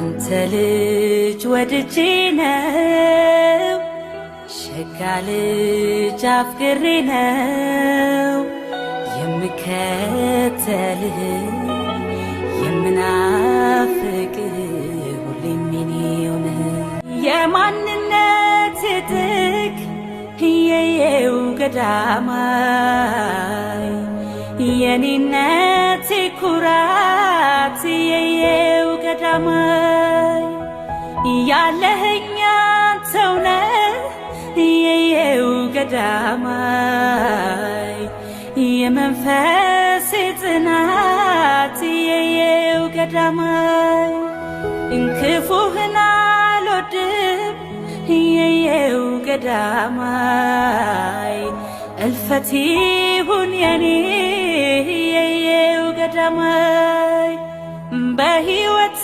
ያንተ ልጅ ወድጄ ነው ሸጋ ልጅ አፍቅሬ ነው የምከተልህ የምናፍቅህ ሁሌም የኔው ነህ የማንነት ጥግ የየው ገዳማይ የኔነት ኩራት የየው ገዳማይ ያለኸኝ አንተው ነህ የየው ገዳማይ የመንፈሴ ጽናት የየው ገዳማይ እንክፉህን አልወድም የየው ገዳማይ እልፈት ይሁን የኔ የየው ገዳማይ በሕይወት